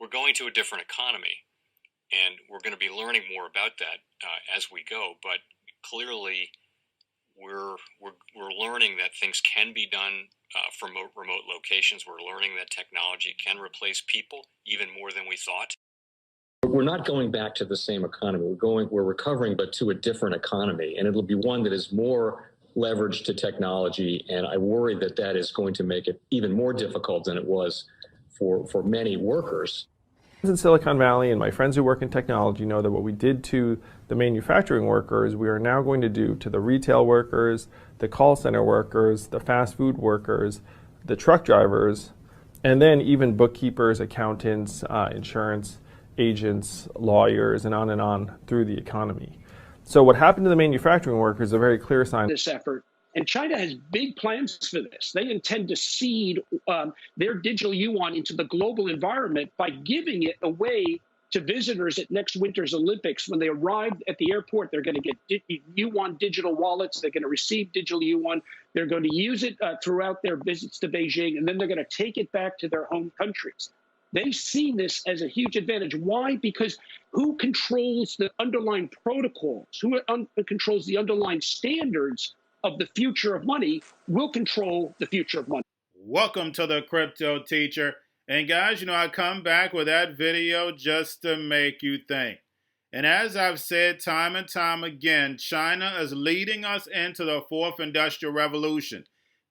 we're going to a different economy, and we're going to be learning more about that as we go. But clearly, we're learning that things can be done from remote locations. We're learning that technology can replace people even more than we thought. We're not going back to the same economy. We're recovering, but to a different economy, and it'll be one that is more leveraged to technology. And I worry that that is going to make it even more difficult than it was for many workers. In Silicon Valley, and my friends who work in technology know that what we did to the manufacturing workers, we are now going to do to the retail workers, the call center workers, the fast food workers, the truck drivers, and then even bookkeepers, accountants, insurance agents, lawyers, and on through the economy. So what happened to the manufacturing workers is a very clear sign. This effort. And China has big plans for this. They intend to seed their digital yuan into the global environment by giving it away to visitors at next winter's Olympics. When they arrive at the airport, they're going to get yuan digital wallets. They're going to receive digital yuan. They're going to use it throughout their visits to Beijing, and then they're going to take it back to their home countries. They see this as a huge advantage. Why? Because who controls the underlying protocols, who controls the underlying standards of the future of money will control the future of money. Welcome to the Crypto Teacher. And guys, I come back with that video just to make you think. And as I've said time and time again, China is leading us into the fourth industrial revolution.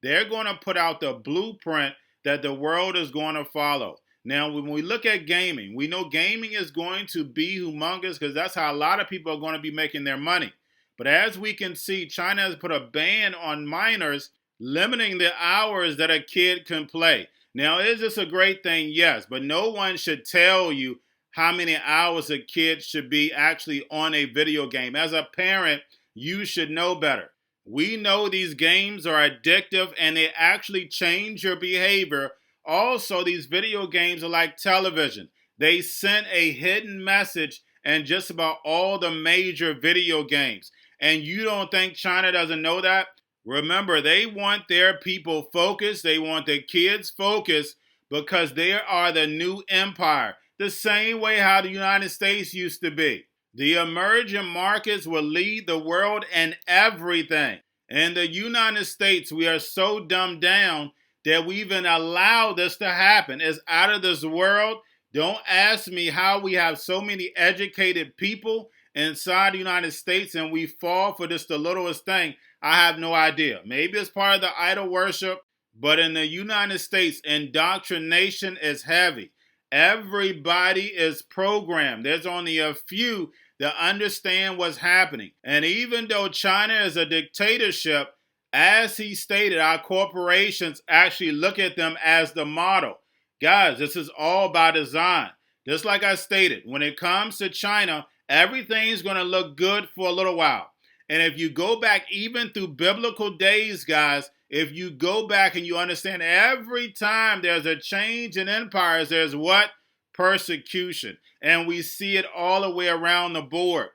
They're going to put out the blueprint that the world is going to follow. Now, when we look at gaming, we know gaming is going to be humongous because that's how a lot of people are going to be making their money. But as we can see, China has put a ban on minors, limiting the hours that a kid can play. Now, is this a great thing? Yes, but no one should tell you how many hours a kid should be actually on a video game. As a parent, you should know better. We know these games are addictive and they actually change your behavior. Also, these video games are like television. They send a hidden message in just about all the major video games. And you don't think China doesn't know that? Remember, they want their people focused. They want their kids focused because they are the new empire. The same way how the United States used to be. The emerging markets will lead the world in everything. In the United States, we are so dumbed down that we even allow this to happen. It's out of this world. Don't ask me how we have so many educated people inside the United States and we fall for just the littlest thing. I have no idea. Maybe it's part of the idol worship, but in the United States, indoctrination is heavy. Everybody is programmed. There's only a few that understand what's happening. And even though China is a dictatorship, as he stated, our corporations actually look at them as the model. Guys, this is all by design. Just like I stated, when it comes to China, everything's going to look good for a little while. And if you go back even through biblical days, guys, if you go back and you understand every time there's a change in empires, there's what? Persecution. And we see it all the way around the board.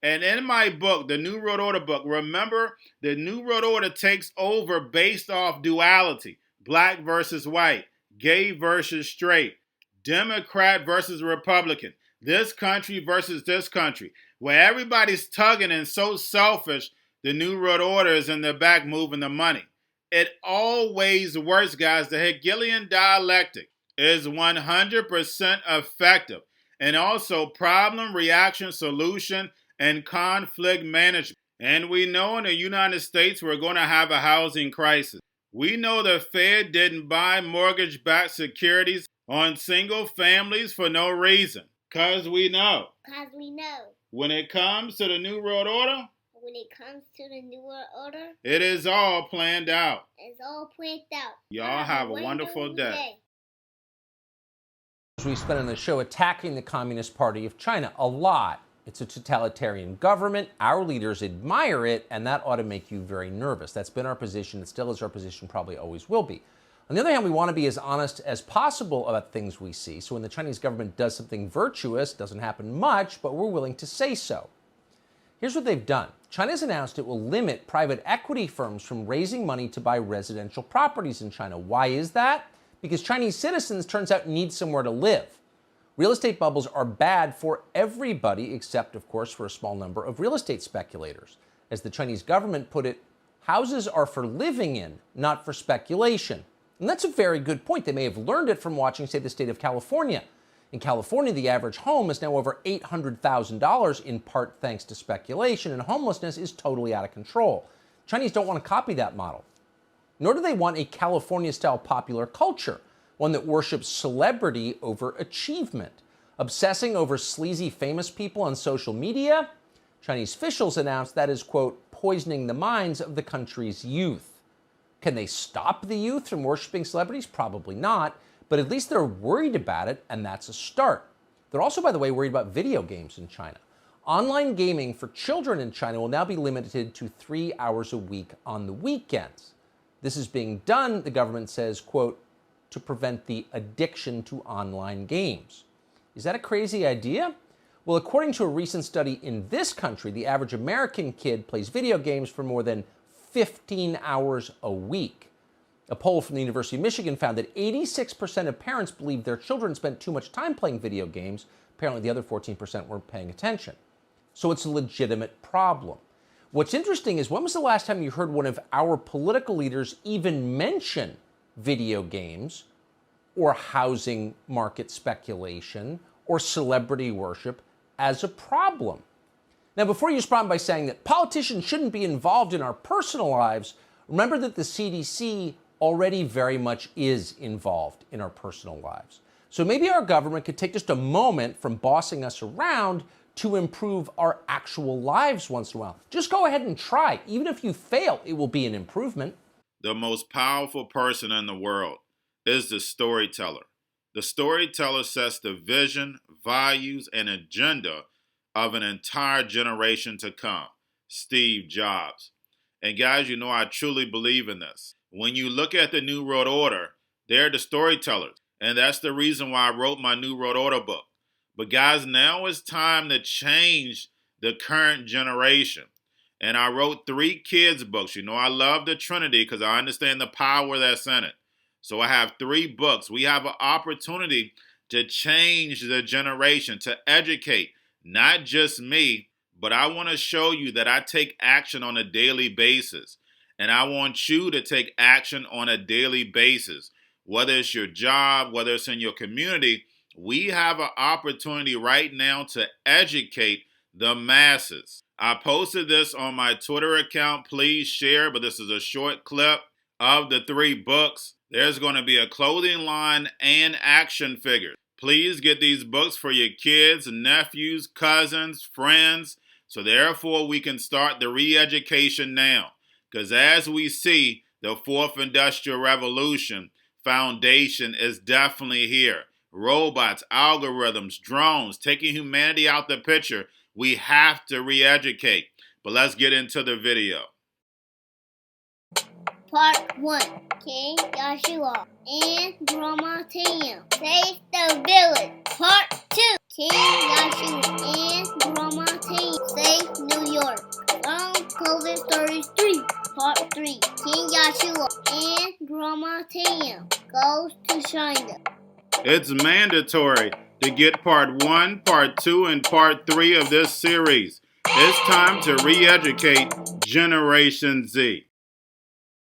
And in my book, the New World Order book, remember, the New World Order takes over based off duality. Black versus white, gay versus straight, Democrat versus Republican, this country versus this country. Where everybody's tugging and so selfish, the New World Order is in the back moving the money. It always works, guys. The Hegelian dialectic is 100% effective. And also problem, reaction, solution, and conflict management. And we know in the United States we're going to have a housing crisis. We know the Fed didn't buy mortgage-backed securities on single families for no reason. Because we know. When it comes to the New World Order, it is all planned out. Y'all have a wonderful day. We spent on the show attacking the Communist Party of China a lot. It's a totalitarian government. Our leaders admire it, and that ought to make you very nervous. That's been our position. It still is our position, probably always will be. On the other hand, we want to be as honest as possible about things we see. So when the Chinese government does something virtuous, doesn't happen much, but we're willing to say so. Here's what they've done. China's announced it will limit private equity firms from raising money to buy residential properties in China. Why is that? Because Chinese citizens, turns out, need somewhere to live. Real estate bubbles are bad for everybody except, of course, for a small number of real estate speculators. As the Chinese government put it, houses are for living in, not for speculation. And that's a very good point. They may have learned it from watching, say, the state of California. In California, the average home is now over $800,000, in part thanks to speculation, and homelessness is totally out of control. Chinese don't want to copy that model. Nor do they want a California-style popular culture, one that worships celebrity over achievement. Obsessing over sleazy famous people on social media, Chinese officials announced that is, quote, poisoning the minds of the country's youth. Can they stop the youth from worshiping celebrities? Probably not, but at least they're worried about it, and that's a start. They're also, by the way, worried about video games in China. Online gaming for children in China will now be limited to 3 hours a week on the weekends. This is being done, the government says, quote, to prevent the addiction to online games. Is that a crazy idea? Well, according to a recent study in this country, the average American kid plays video games for more than 15 hours a week. A poll from the University of Michigan found that 86% of parents believe their children spent too much time playing video games. Apparently, the other 14% weren't paying attention. So it's a legitimate problem. What's interesting is, when was the last time you heard one of our political leaders even mention video games or housing market speculation or celebrity worship as a problem? Now, before you respond by saying that politicians shouldn't be involved in our personal lives, remember that the CDC already very much is involved in our personal lives. So maybe our government could take just a moment from bossing us around to improve our actual lives once in a while. Just go ahead and try. Even if you fail, it will be an improvement. The most powerful person in the world is the storyteller. The storyteller sets the vision, values, and agenda of an entire generation to come. Steve Jobs. And guys, you know I truly believe in this. When you look at the New World Order, they're the storytellers. And that's the reason why I wrote my New World Order book. But guys, now it's time to change the current generation. And I wrote 3 kids' books. You know, I love the Trinity because I understand the power that's in it. So I have 3 books. We have an opportunity to change the generation, to educate, not just me, but I want to show you that I take action on a daily basis. And I want you to take action on a daily basis. Whether it's your job, whether it's in your community, we have an opportunity right now to educate the masses. I posted this on my Twitter account. Please share, but this is a short clip of the 3 books. There's going to be a clothing line and action figures. Please get these books for your kids, nephews, cousins, friends, so therefore we can start the re-education now. Because as we see, the 4th Industrial Revolution foundation is definitely here. Robots, algorithms, drones, taking humanity out the picture. We have to re-educate. But let's get into the video. Part 1. King Joshua and Grandma Tam save the village. Part 2. King Joshua and Grandma Tam save New York from COVID-33. Part 3. King Joshua and Grandma Tam goes to China. It's mandatory to get part 1, part 2, and part 3 of this series. It's time to re-educate Generation Z.